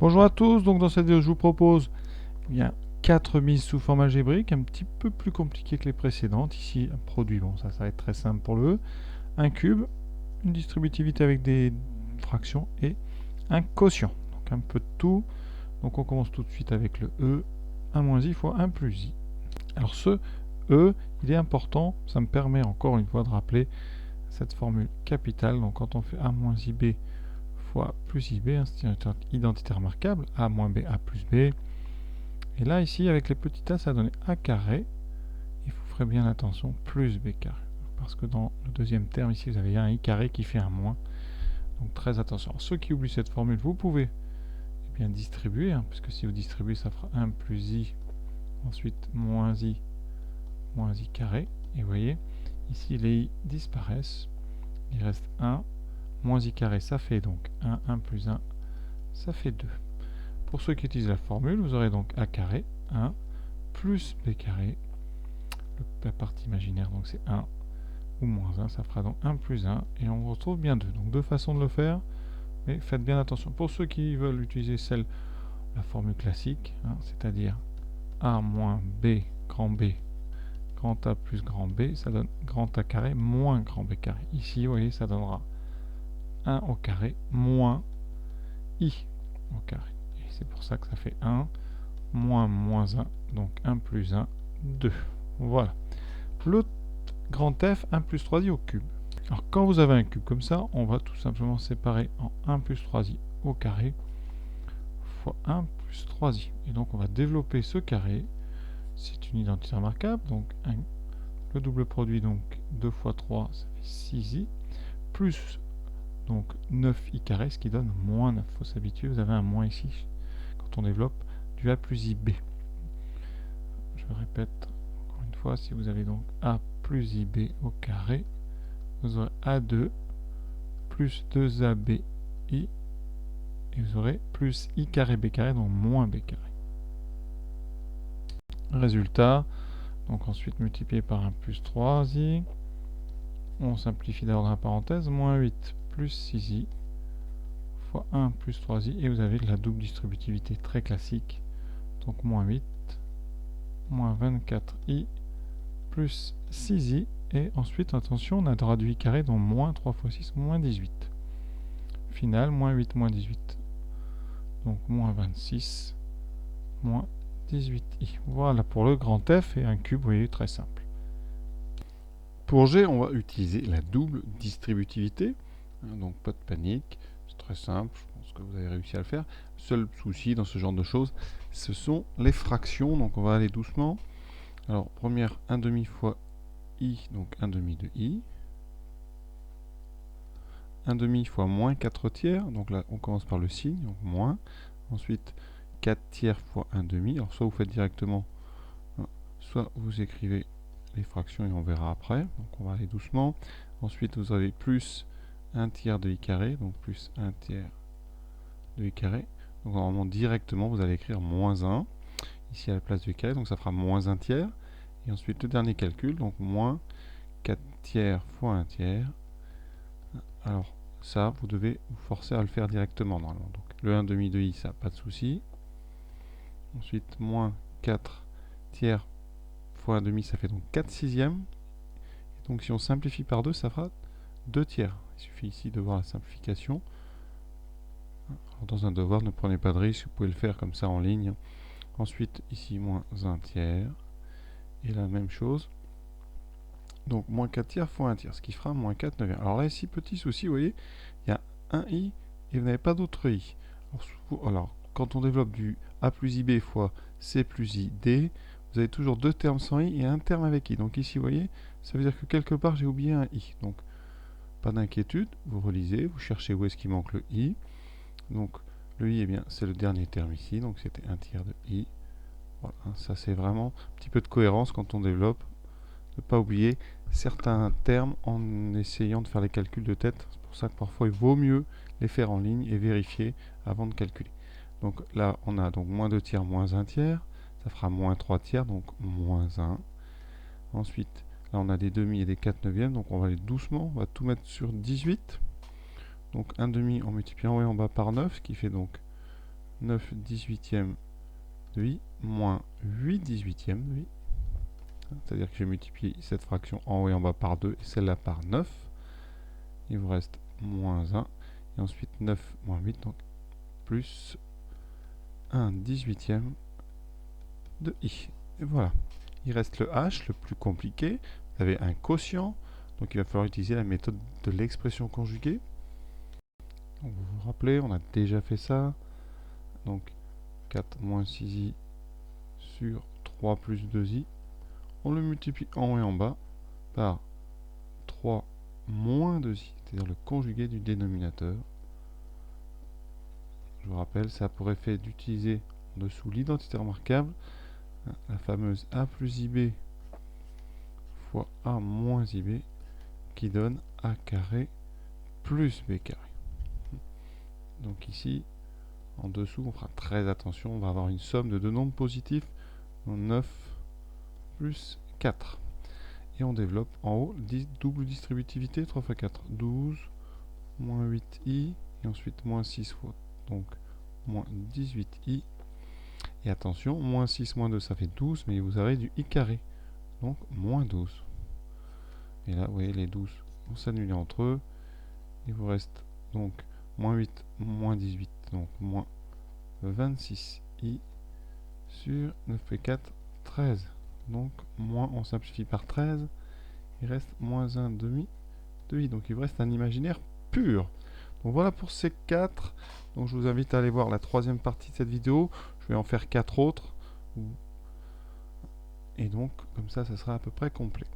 Bonjour à tous, donc dans cette vidéo je vous propose bien 4 mises sous forme algébrique, un petit peu plus compliquées que les précédentes. Ici un produit, bon ça va être très simple pour le E, un cube, une distributivité avec des fractions et un quotient. Donc un peu de tout. Donc on commence tout de suite avec le E, 1 moins I fois 1 plus I. Alors ce E, il est important, ça me permet encore une fois de rappeler cette formule capitale. Donc quand on fait A moins IB fois plus IB, c'est une identité remarquable, A moins B, A plus B. Et là, ici, avec les petits a, ça donne A carré. Il vous ferez bien attention, plus B carré. Parce que dans le deuxième terme, ici, vous avez un I carré qui fait un moins. Donc très attention. Alors, ceux qui oublient cette formule, vous pouvez bien distribuer, puisque si vous distribuez, ça fera 1 plus I, ensuite moins I carré. Et vous voyez, ici, les I disparaissent. Il reste 1. Moins I carré, ça fait donc 1. 1 plus 1, ça fait 2. Pour ceux qui utilisent la formule, vous aurez donc A carré, 1, plus B carré, la partie imaginaire, donc c'est 1 ou moins 1, ça fera donc 1 plus 1, et on retrouve bien 2. Donc deux façons de le faire, mais faites bien attention. Pour ceux qui veulent utiliser la formule classique, c'est-à-dire A moins B, grand A plus grand B, ça donne grand A carré moins grand B carré. Ici, vous voyez, ça donnera 1 au carré moins I au carré. Et c'est pour ça que ça fait 1 moins 1, donc 1 plus 1, 2. Voilà. Le grand F, 1 plus 3i au cube. Alors quand vous avez un cube comme ça, on va tout simplement séparer en 1 plus 3i au carré fois 1 plus 3i. Et donc on va développer ce carré. C'est une identité remarquable. Donc le double produit, donc 2 fois 3, ça fait 6i. Plus donc 9i carré, ce qui donne moins 9. Il faut s'habituer, vous avez un moins ici quand on développe du a plus ib. Je répète encore une fois, si vous avez donc a plus ib au carré, vous aurez a2 plus 2ab i, et vous aurez plus i carré b carré, donc moins b carré. Résultat, donc ensuite multiplié par 1 plus 3i, on simplifie d'abord dans la parenthèse, moins 8 plus 6i fois 1 plus 3i, et vous avez de la double distributivité très classique, donc moins 8, moins 24i, plus 6i, et ensuite, attention, on a droit du i carré, donc moins 3 fois 6, moins 18. Final, moins 8, moins 18, donc moins 26, moins 18i. Voilà pour le grand F et un cube, vous voyez, très simple. Pour G, on va utiliser la double distributivité, donc pas de panique, c'est très simple, je pense que vous avez réussi à le faire. Seul souci dans ce genre de choses, ce sont les fractions, donc on va aller doucement. Alors, première 1 demi fois i, donc 1 demi de i. 1 demi fois moins 4 tiers, donc là on commence par le signe, donc moins. Ensuite 4 tiers fois 1 demi, alors soit vous faites directement, soit vous écrivez les fractions et on verra après, donc on va aller doucement. Ensuite vous avez plus 1 tiers de i carré, donc plus 1 tiers de i carré. Donc normalement directement vous allez écrire moins 1, ici à la place de i carré, donc ça fera moins 1 tiers. Et ensuite le dernier calcul, donc moins 4 tiers fois 1 tiers. Alors ça, vous devez vous forcer à le faire directement normalement. Donc le 1 demi de i, ça, pas de souci. Ensuite, moins 4 tiers fois 1 demi, ça fait donc 4 sixièmes. Et donc si on simplifie par 2, ça fera 2 tiers. Il suffit ici de voir la simplification. Alors, dans un devoir, ne prenez pas de risque, vous pouvez le faire comme ça en ligne. Ensuite, ici, moins 1 tiers. Et la même chose. Donc, moins 4 tiers fois 1 tiers, ce qui fera moins 4 neuvième. Alors là, ici, petit souci, vous voyez, il y a un i et vous n'avez pas d'autre i. Alors, quand on développe du a plus ib fois c plus id, vous avez toujours deux termes sans i et un terme avec i. Donc ici, vous voyez, ça veut dire que quelque part, j'ai oublié un i. Donc, pas d'inquiétude, vous relisez, vous cherchez où est-ce qu'il manque le i. Donc, le i, eh bien, c'est le dernier terme ici, donc c'était 1 tiers de i. Voilà, ça c'est vraiment un petit peu de cohérence quand on développe. Ne pas oublier certains termes en essayant de faire les calculs de tête. C'est pour ça que parfois il vaut mieux les faire en ligne et vérifier avant de calculer. Donc là, on a donc moins 2 tiers, moins 1 tiers. Ça fera moins 3 tiers, donc moins 1. Ensuite, là, on a des demi et des 4 neuvièmes. Donc on va aller doucement. On va tout mettre sur 18. Donc 1 demi en multipliant en haut et en bas par 9, ce qui fait donc 9 18e de i moins 8 18e de i. C'est-à-dire que j'ai multiplié cette fraction en haut et en bas par 2 et celle-là par 9. Il vous reste moins 1. Et ensuite 9 moins 8, donc plus 1 18e de i. Et voilà. Il reste le h, le plus compliqué. Vous avez un quotient, donc il va falloir utiliser la méthode de l'expression conjuguée. Donc vous vous rappelez, on a déjà fait ça. Donc 4 moins 6i sur 3 plus 2i. On le multiplie en haut et en bas par 3 moins 2i, c'est-à-dire le conjugué du dénominateur. Je vous rappelle, ça a pour effet d'utiliser en dessous l'identité remarquable, la fameuse a plus ib fois a moins ib, qui donne a carré plus b carré. Donc ici, en dessous, on fera très attention, on va avoir une somme de deux nombres positifs, 9 plus 4. Et on développe en haut double distributivité, 3 fois 4, 12, moins 8i, et ensuite moins 6 fois, donc moins 18i. Et attention, moins 6, moins 2, ça fait 12, mais vous avez du i carré, donc moins 12. Et là, vous voyez, les 12 vont s'annuler entre eux. Il vous reste donc moins 8, moins 18, donc moins 26i sur 9p4, 13. Donc, moins, on simplifie par 13. Il reste moins 1 demi de i. Donc, il vous reste un imaginaire pur. Donc, voilà pour ces 4. Donc, je vous invite à aller voir la troisième partie de cette vidéo. Je vais en faire 4 autres. Et donc, comme ça sera à peu près complet.